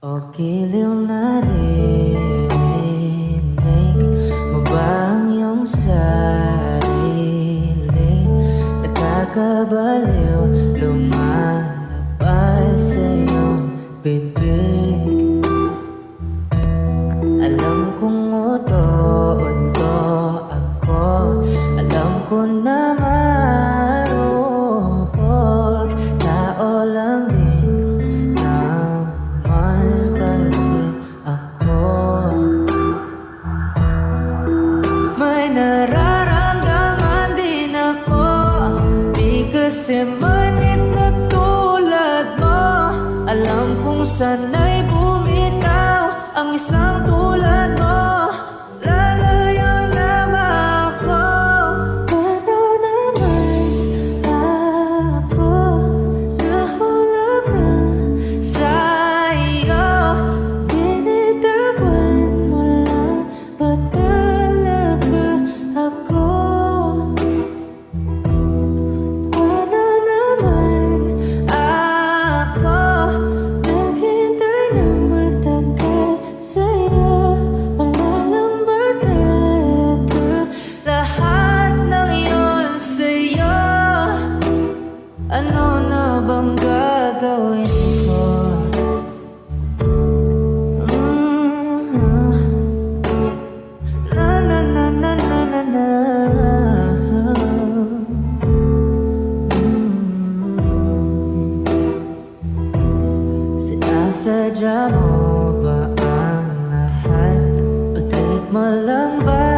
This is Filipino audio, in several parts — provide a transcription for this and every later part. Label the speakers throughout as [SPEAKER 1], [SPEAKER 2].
[SPEAKER 1] O giliw narinig mo ba ang iyong sarili? Nakakabaliw lumalabas sa iyong bibig. Alam kong uto-uto ako, alam ko na marupok, tao lang din naman kasi ako. May nararamdaman din ako, di kasi manit na tulad mo. Alam kong sana'y bumitaw ang isang tulad mo. Lalayo na ba ako? Paano naman ako nahulog na sa'yo? Binitawan mo lang ba talaga ako? Paano naman ako naghintay na matagal sa'yo? Wala lang ba talaga lahat ng iyon sa'yo? Ano na bang gagawin ko? Na na na na na na na. Sinasadya mo ba ang lahat? O trip mo lang ba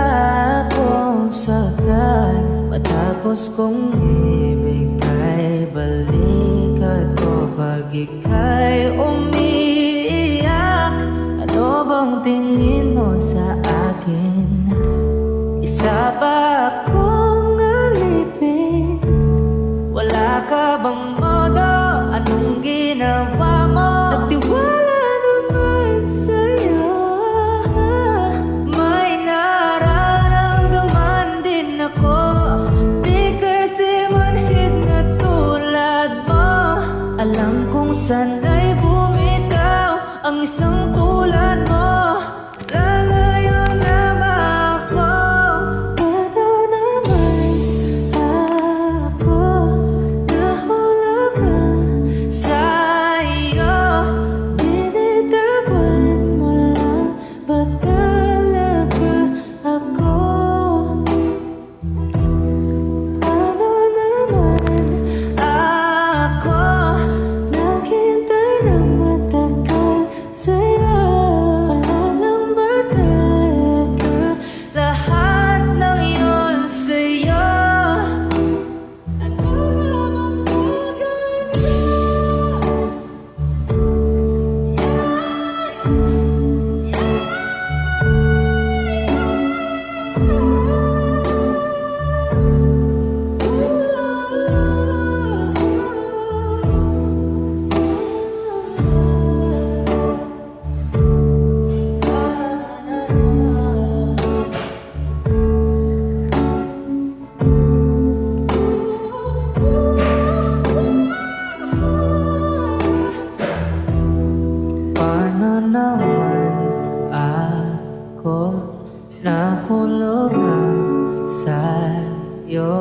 [SPEAKER 1] akong saktan? Matapos kong ibigay balikat ko pag ika'y umiiyak. Ano bang tingin mo sa akin? Isa ba akong alipin? Wala ka bang modo? Anong ginawa mo? Nagtiwala naman sa'yo. May nararamdaman din ako, di kasi manhid na tulad mo. Alam kong sana'y bumitaw ang isang tulad mo. Lalayo na ba ako? Paano naman ako nahulog na sa'yo? Binitawan mo lang ba talaga ako? Paano naman ako naghintay na matagal sa'yo? Wala lang ba talaga lahat ng iyon sa'yo? Ano ba bang gagawin ko? Paano naman ako nahulog na sa'yo?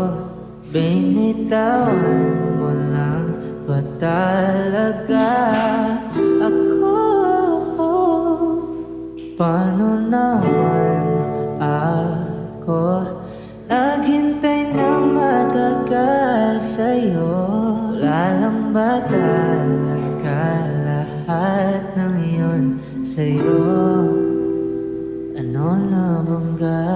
[SPEAKER 1] Binitawan mo lang ba talaga ako? Paano naman ako naghintay ng matagal sa'yo? Wala lang ba talaga lahat ng iyon sa'yo? Ano na bang gagawin